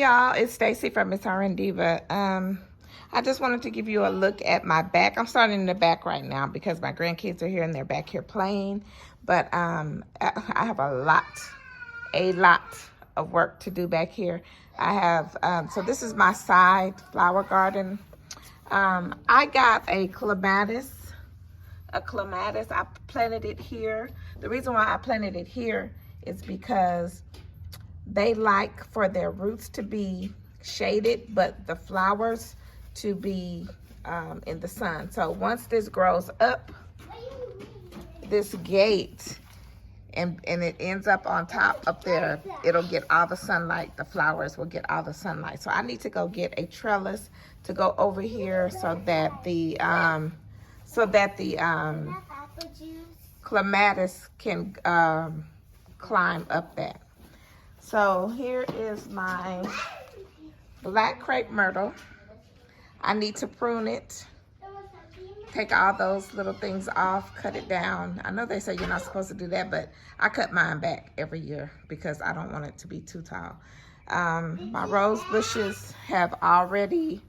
y'all, it's Stacy from Miss RN Diva. I just wanted to give you a look at my back. I'm starting in the back right now because my grandkids are here and they're back here playing. But I have a lot of work to do back here. I have, so this is my side flower garden. I got a clematis. I planted it here. The reason why I planted it here is because they like for their roots to be shaded, but the flowers to be in the sun. So once this grows up, this gate, and it ends up on top up there, it'll get all the sunlight. The flowers will get all the sunlight. So I need to go get a trellis to go over here so that the clematis can climb up that. So here is my black crepe myrtle. I need to prune it, take all those little things off, cut it down. I know they say you're not supposed to do that, but I cut mine back every year because I don't want it to be too tall. My rose bushes have already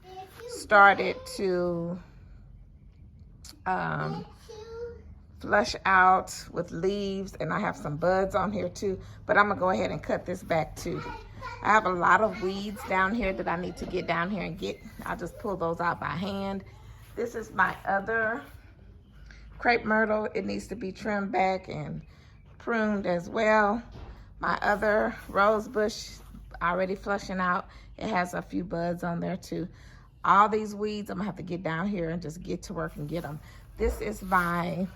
started to flush out with leaves, and I have some buds on here too, but I'm gonna go ahead and cut this back too. I have a lot of weeds down here that I need to get down here and get. I'll just pull those out by hand. This is my other crepe myrtle. It needs to be trimmed back and pruned as well. My other rose bush already flushing out. It has a few buds on there too. All these weeds, I'm gonna have to get down here and just get to work and get them. This is my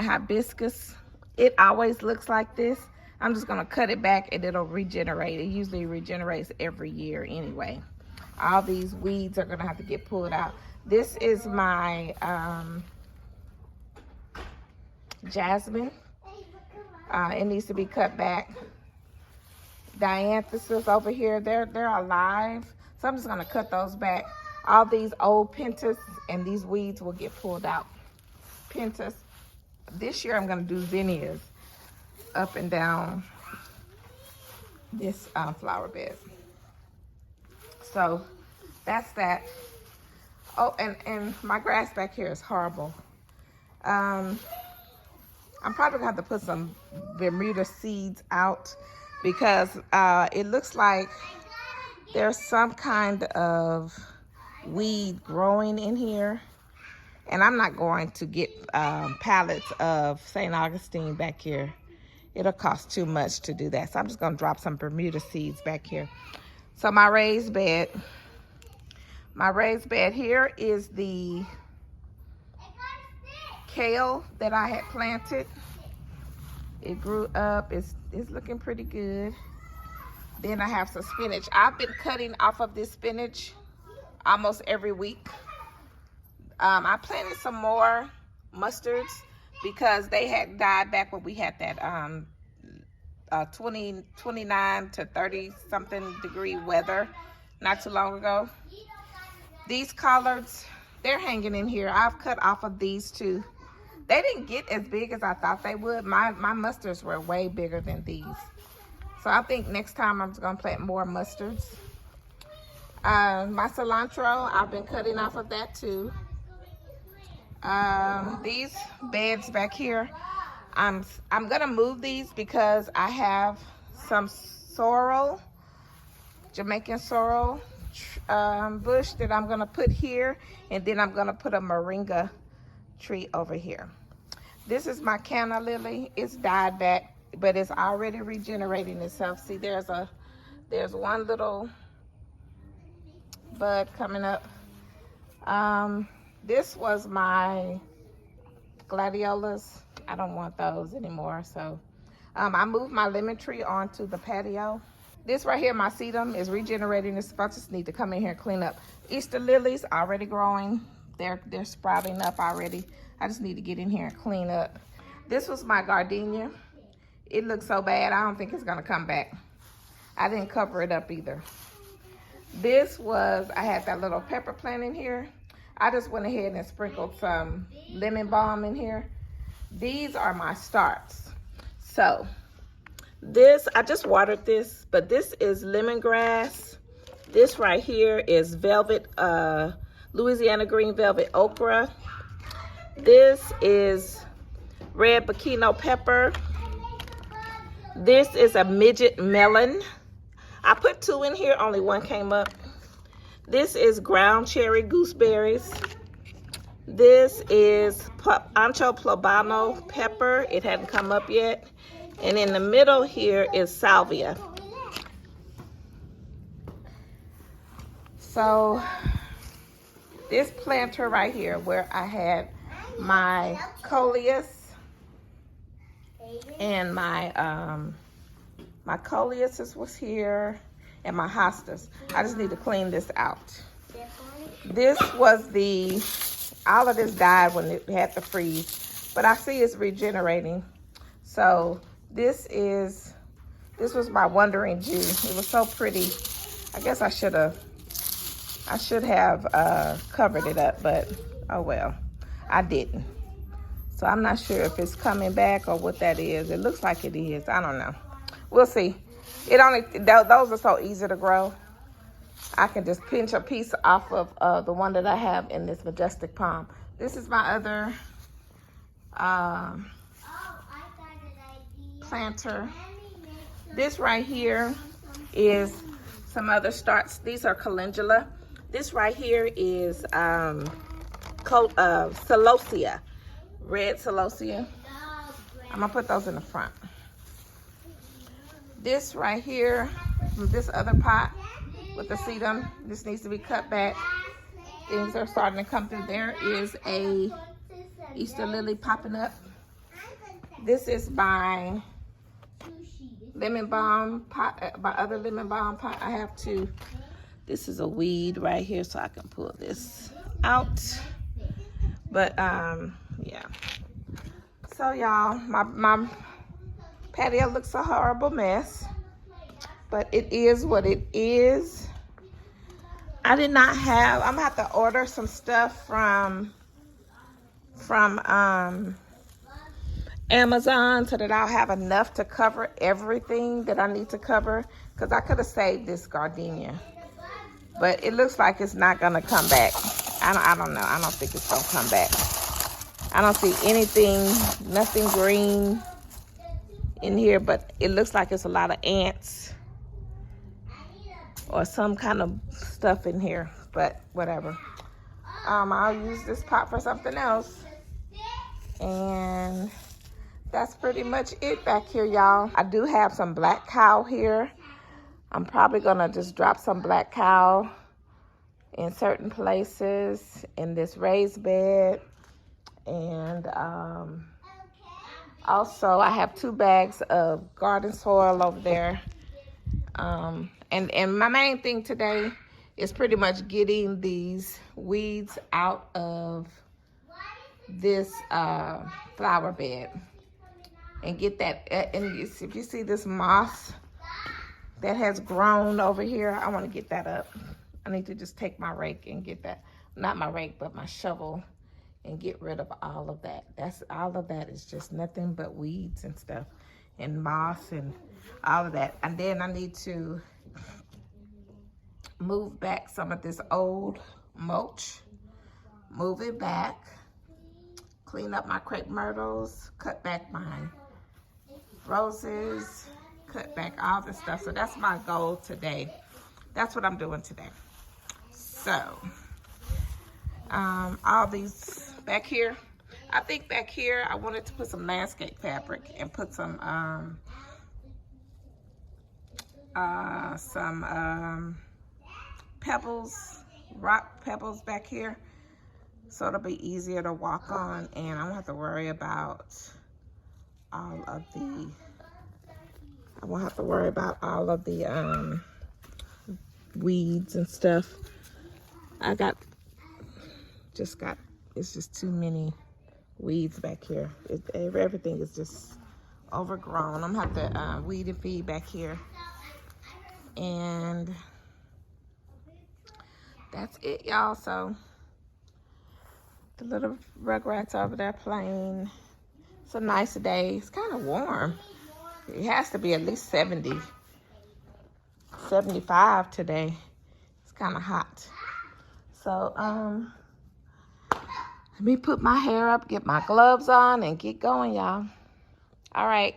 hibiscus. It always looks like this. I'm just gonna cut it back and it'll regenerate. It usually regenerates every year anyway. All these weeds are gonna have to get pulled out. This is my jasmine. It needs to be cut back. Dianthus over here, they're alive. So I'm just gonna cut those back. All these old pentas and these weeds will get pulled out. Pentas. This year I'm gonna do zinnias up and down this flower bed. So that's that. Oh, and my grass back here is horrible. I'm probably gonna have to put some Bermuda seeds out because it looks like there's some kind of weed growing in here, and I'm not going to get pallets of St. Augustine back here. It'll cost too much to do that, so I'm just gonna drop some Bermuda seeds back here. So my raised bed here is the kale that I had planted. It grew up. It's looking pretty good. Then I have some spinach. I've been cutting off of this spinach almost every week. I planted some more mustards because they had died back when we had that 29 to 30 something degree weather not too long ago. These collards, they're hanging in here. I've cut off of these too. They didn't get as big as I thought they would. My mustards were way bigger than these. So I think next time I'm just gonna plant more mustards. My cilantro, I've been cutting off of that too. These beds back here, I'm gonna move these because I have some sorrel, Jamaican sorrel bush that I'm gonna put here, and then I'm gonna put a moringa tree over here. This is my canna lily. It's died back, but it's already regenerating itself. See, there's one little bud coming up. This was my gladiolas. I don't want those anymore, so I moved my lemon tree onto the patio. This right here, my sedum, is regenerating. It's about to need to come in here and clean up. Easter lilies already growing. They're sprouting up already. I just need to get in here and clean up. This was my gardenia. It looks so bad, I don't think it's gonna come back. I didn't cover it up either. This was, I had that little pepper plant in here. I just went ahead and sprinkled some lemon balm in here. These are my starts. So This, I just watered this, but this is lemongrass. This right here is velvet, Louisiana green velvet okra. This is red bikino pepper. This is a midget melon. I put 2 in here, only 1 came up. This is ground cherry gooseberries. This is ancho poblano pepper. It hadn't come up yet. And in the middle here is salvia. So this planter right here where I had my coleus and my coleus was here and my hostas. I just need to clean this out. This was all of this died when it had to freeze, but I see it's regenerating. So this was my Wandering Jew. It was so pretty. I guess I should have covered it up, but oh well, I didn't. So I'm not sure if it's coming back or what that is. It looks like it is. I don't know. We'll see. Those are so easy to grow. I can just pinch a piece off of the one that I have in this Majestic Palm. This is my other planter. This right here is some other starts. These are calendula. This right here is celosia, red celosia. I'm gonna put those in the front. This right here, from this other pot with the sedum, this needs to be cut back. Things are starting to come through. There is a Easter lily popping up. This is my lemon balm pot, my other lemon balm pot. I have to, this is a weed right here, so I can pull this out. But yeah. So y'all, my patio looks a horrible mess, but it is what it is. I did not have, I'm gonna have to order some stuff from Amazon so that I'll have enough to cover everything that I need to cover, because I could have saved this gardenia, but it looks like it's not gonna come back. I don't know. I don't think it's gonna come back. I don't see anything, nothing green in here, but it looks like it's a lot of ants or some kind of stuff in here, but whatever. I'll use this pot for something else. And that's pretty much it back here, y'all. I do have some black cow here. I'm probably gonna just drop some black cow in certain places in this raised bed. And also I have 2 bags of garden soil over there. And my main thing today is pretty much getting these weeds out of this flower bed and get that. And if you see this moss that has grown over here, I want to get that up. I need to just take my rake and get that, not my rake, but my shovel, and get rid of all of that. All of that is just nothing but weeds and stuff and moss and all of that. And then I need to move back some of this old mulch, move it back, clean up my crepe myrtles, cut back my roses, cut back all this stuff. So that's my goal today. That's what I'm doing today. So all these back here, I think back here I wanted to put some landscape fabric and put some pebbles, rock pebbles back here, so it'll be easier to walk on, and I won't have to worry about all of the weeds and stuff. It's just too many weeds back here. Everything is just overgrown. I'm gonna have to weed and feed back here. And that's it, y'all. So the little rugrats over there playing. It's a nice day. It's kind of warm. It has to be at least 70, 75 today. It's kind of hot. So, let me put my hair up, get my gloves on, and get going, y'all. All right.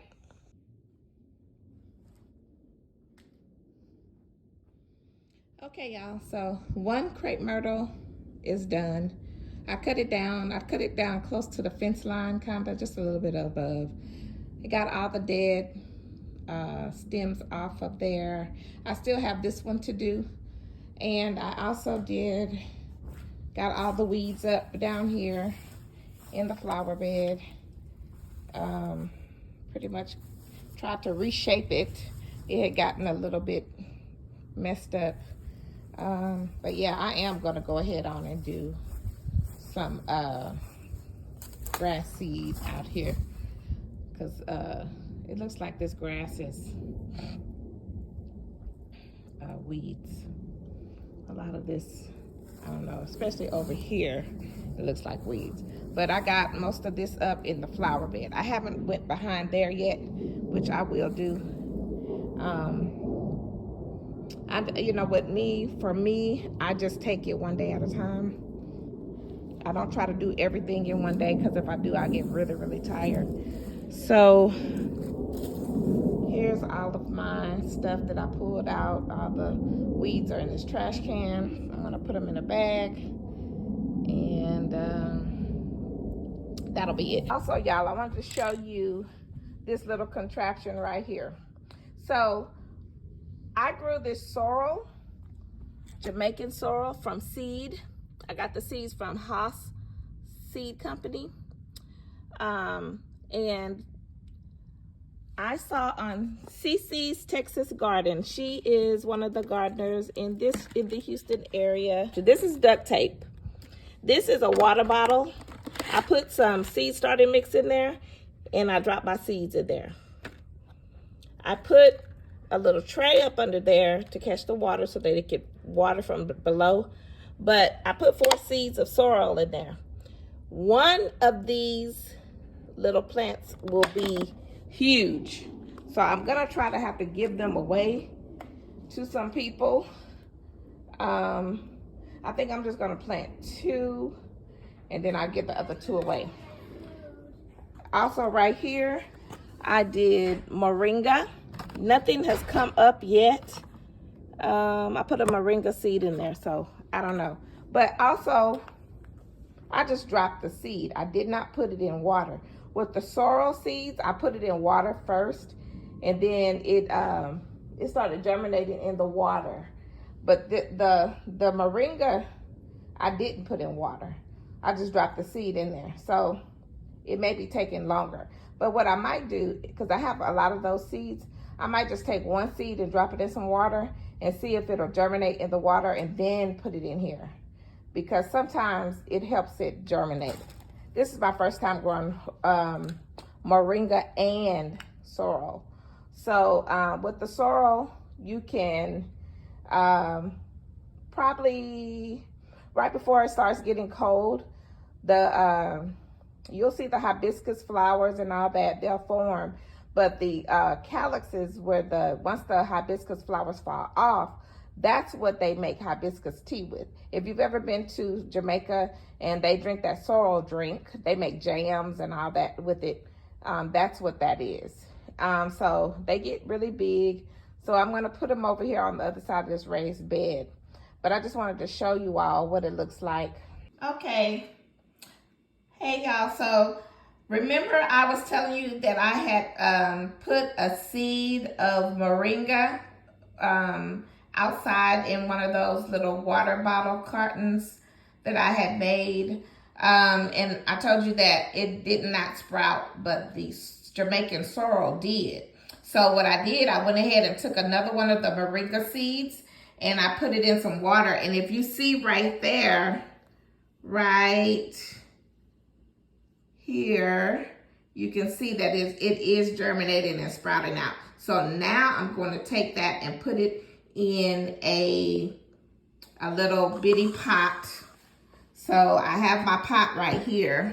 Okay, y'all. So, one crepe myrtle is done. I cut it down. I cut it down close to the fence line, kind of just a little bit above. I got all the dead stems off of there. I still have this one to do. And I also got all the weeds up down here in the flower bed. Pretty much tried to reshape it. It had gotten a little bit messed up. But yeah, I am gonna go ahead on and do some grass seed out here, because it looks like this grass is weeds. A lot of this, I don't know, especially over here, it looks like weeds. But I got most of this up in the flower bed. I haven't went behind there yet, which I will do. You know, for me, I just take it one day at a time. I don't try to do everything in one day, because if I do, I get really, really tired. So here's all of my stuff that I pulled out. All the weeds are in this trash can. I'm gonna put them in a bag, and that'll be it. Also, y'all, I wanted to show you this little contraption right here. So I grew this sorrel, Jamaican sorrel, from seed. I got the seeds from Haas Seed Company. And I saw on CC's Texas Garden. She is one of the gardeners in the Houston area. This is duct tape. This is a water bottle. I put some seed starting mix in there, and I dropped my seeds in there. I put a little tray up under there to catch the water so that it could water from below. But I put 4 seeds of sorrel in there. One of these little plants will be huge. So I'm gonna try to have to give them away to some people. I think I'm just gonna plant 2, and then I'll give the other 2 away. Also right here, I did moringa. Nothing has come up yet. I put a moringa seed in there, so I don't know. But also, I just dropped the seed. I did not put it in water. With the sorrel seeds, I put it in water first, and then it started germinating in the water. But the moringa, I didn't put in water. I just dropped the seed in there. So it may be taking longer. But what I might do, because I have a lot of those seeds, I might just take 1 seed and drop it in some water and see if it'll germinate in the water, and then put it in here. Because sometimes it helps it germinate. This is my first time growing moringa and sorrel. So with the sorrel, you can probably right before it starts getting cold, you'll see the hibiscus flowers and all that, they'll form. But the calyxes, once the hibiscus flowers fall off, that's what they make hibiscus tea with. If you've ever been to Jamaica and they drink that sorrel drink, they make jams and all that with it. That's what that is. So they get really big. So I'm gonna put them over here on the other side of this raised bed. But I just wanted to show you all what it looks like. Okay, hey y'all, so remember I was telling you that I had put a seed of moringa outside in one of those little water bottle cartons that I had made. And I told you that it did not sprout, but the Jamaican sorrel did. So what I did, I went ahead and took another one of the moringa seeds and I put it in some water. And if you see right there, right here, you can see that it is germinating and sprouting out. So now I'm going to take that and put it in a little bitty pot. So I have my pot right here.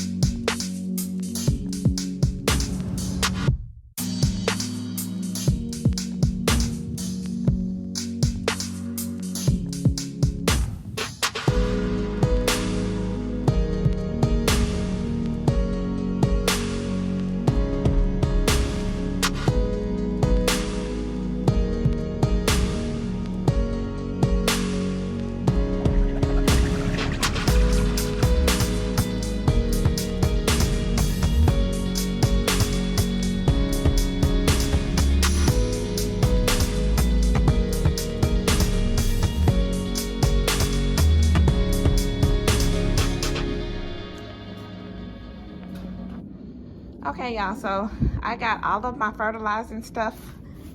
Okay, y'all, so I got all of my fertilizing stuff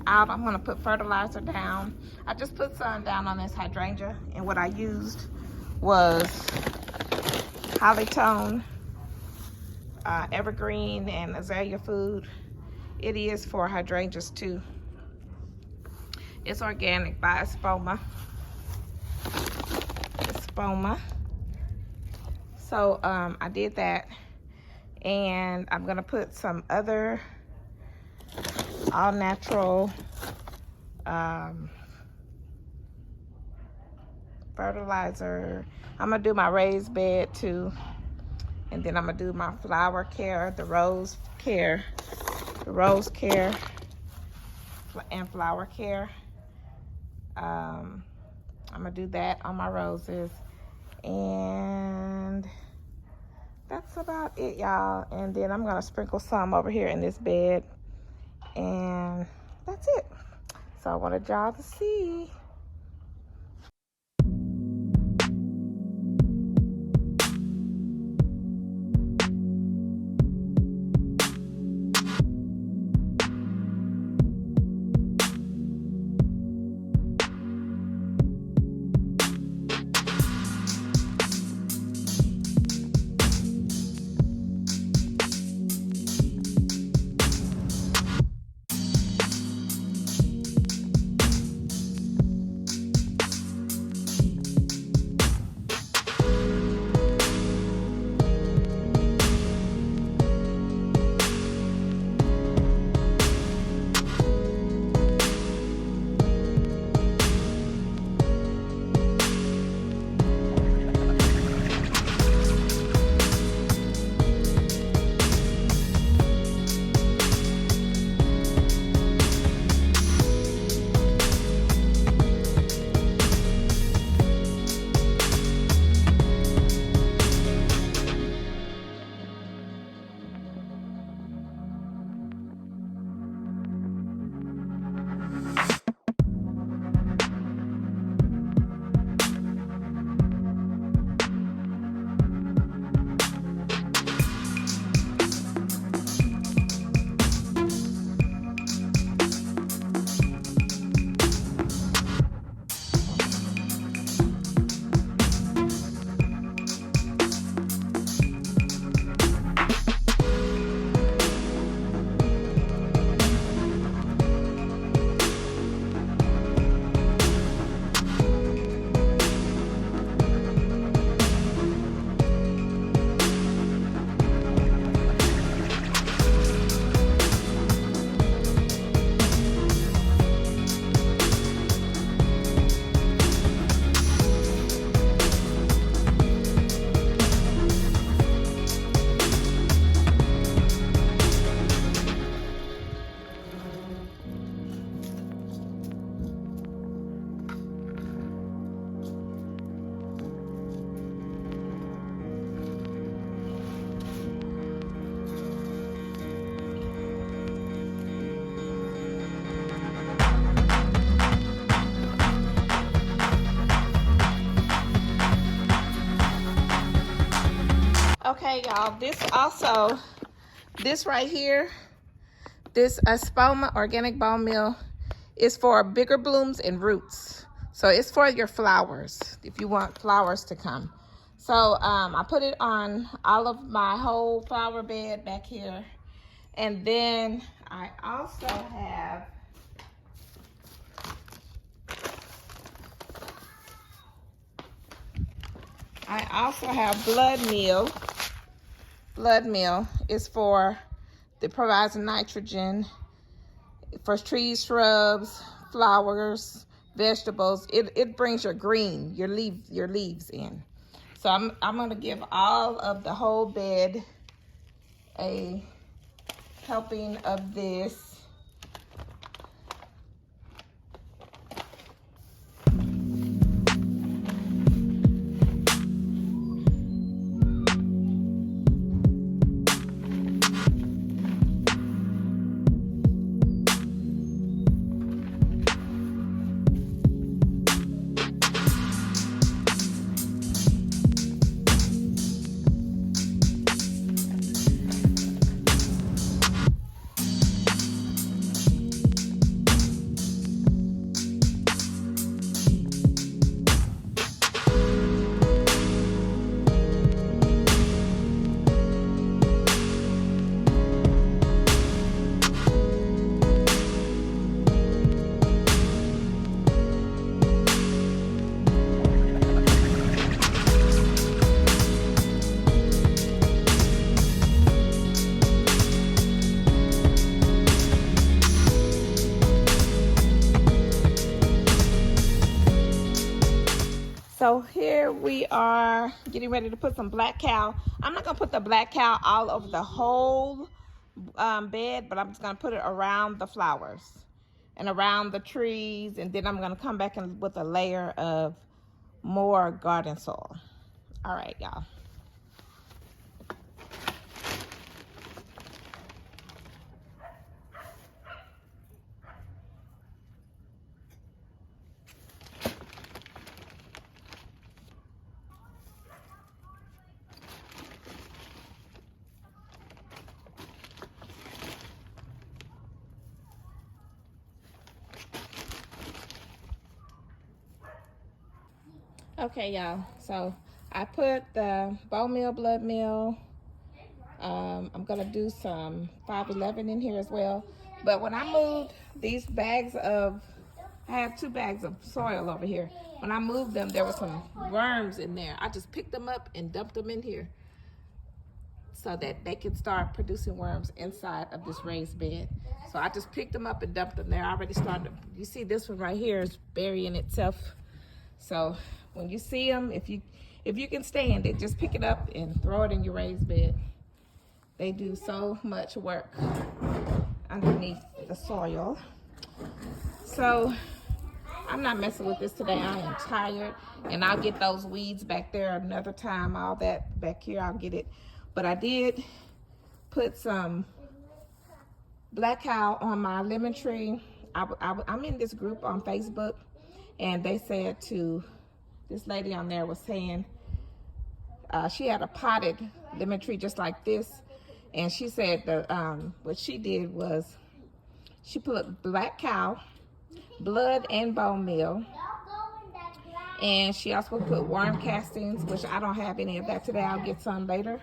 out. I'm gonna put fertilizer down. I just put some down on this hydrangea, and what I used was Hollytone, Evergreen, and Azalea Food. It is for hydrangeas too. It's organic by Espoma. So I did that, and I'm gonna put some other all natural fertilizer. I'm gonna do my raised bed too, and then I'm gonna do my flower care, the rose care and flower care. I'm gonna do that on my roses, and that's about it, y'all. And then I'm gonna sprinkle some over here in this bed, and that's it. So I wanted y'all to see. Okay, y'all, this right here, this Espoma organic bone meal is for bigger blooms and roots. So it's for your flowers, if you want flowers to come. So I put it on all of my whole flower bed back here. And then I also have blood meal. Blood meal is for, it provides nitrogen for trees, shrubs, flowers, vegetables. It brings your green, your leaves in. So I'm gonna give all of the whole bed a helping of this. So here we are getting ready to put some black cow. I'm not gonna put the black cow all over the whole bed, but I'm just gonna put it around the flowers and around the trees, and then I'm gonna come back in with a layer of more garden soil. All right, y'all. Okay, y'all, so I put the bone meal, blood meal. I'm gonna do some 511 in here as well. But when I moved these bags of, I have 2 bags of soil over here. When I moved them, there were some worms in there. I just picked them up and dumped them in here so that they could start producing worms inside of this raised bed. So I just picked them up and dumped them there. I already started. You see this one right here is burying itself. So when you see them, if you can stand it, just pick it up and throw it in your raised bed. They do so much work underneath the soil. So I'm not messing with this today. I am tired, and I'll get those weeds back there another time. All that back here, I'll get it. But I did put some black cow on my lemon tree. I'm in this group on Facebook, and they said to, this lady on there was saying, she had a potted lemon tree just like this, and she said that what she did was she put black cow, blood and bone meal, and she also put worm castings, which I don't have any of that today. I'll get some later,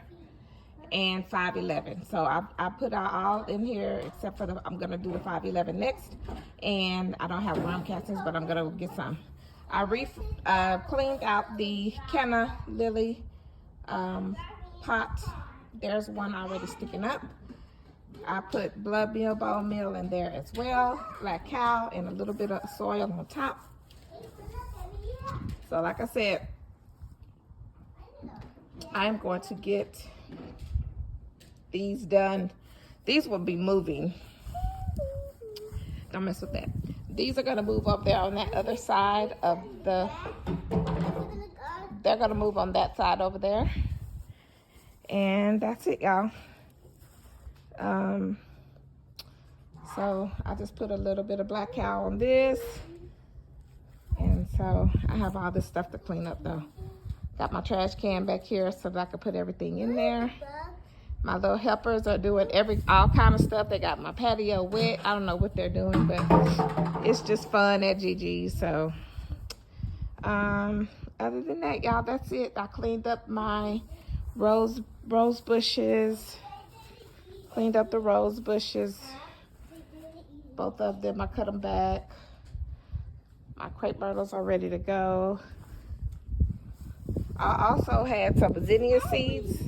and 511. So I put all in here except for I'm gonna do the 511 next, and I don't have worm castings, but I'm gonna get some. I cleaned out the canna lily pot. There's one already sticking up. I put blood meal, bone meal in there as well, black cow, and a little bit of soil on top. So like I said, I'm going to get these done. These will be moving. Don't mess with that. These are gonna move up there on that other side of the, they're gonna move on that side over there. And that's it, y'all. So I just put a little bit of black cow on this. And so I have all this stuff to clean up though. Got my trash can back here so that I can put everything in there. My little helpers are doing all kind of stuff. They got my patio wet. I don't know what they're doing, but it's just fun at Gigi's. So other than that, y'all, that's it. I cleaned up my rose bushes. Cleaned up the rose bushes. Both of them, I cut them back. My crepe myrtles are ready to go. I also had some zinnia seeds,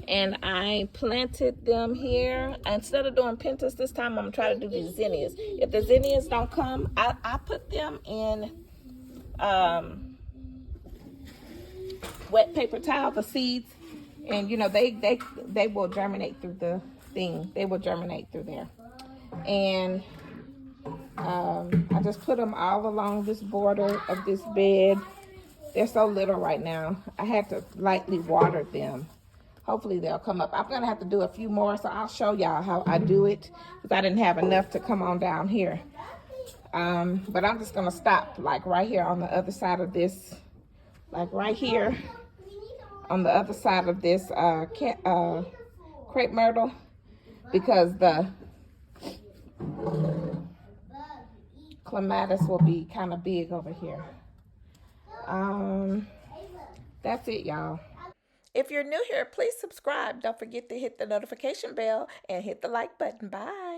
and I planted them here. Instead of doing pentas this time, I'm gonna try to do these zinnias. If the zinnias don't come, I put them in wet paper towel, the seeds, and you know they will germinate through the thing. They will germinate through there. And I just put them all along this border of this bed. They're so little right now. I had to lightly water them. Hopefully they'll come up. I'm gonna have to do a few more, so I'll show y'all how I do it, because I didn't have enough to come on down here. But I'm just gonna stop like right here on the other side of this, like right here on the other side of this crepe myrtle, because the clematis will be kind of big over here. That's it, y'all. If you're new here, please subscribe. Don't forget to hit the notification bell and hit the like button. Bye.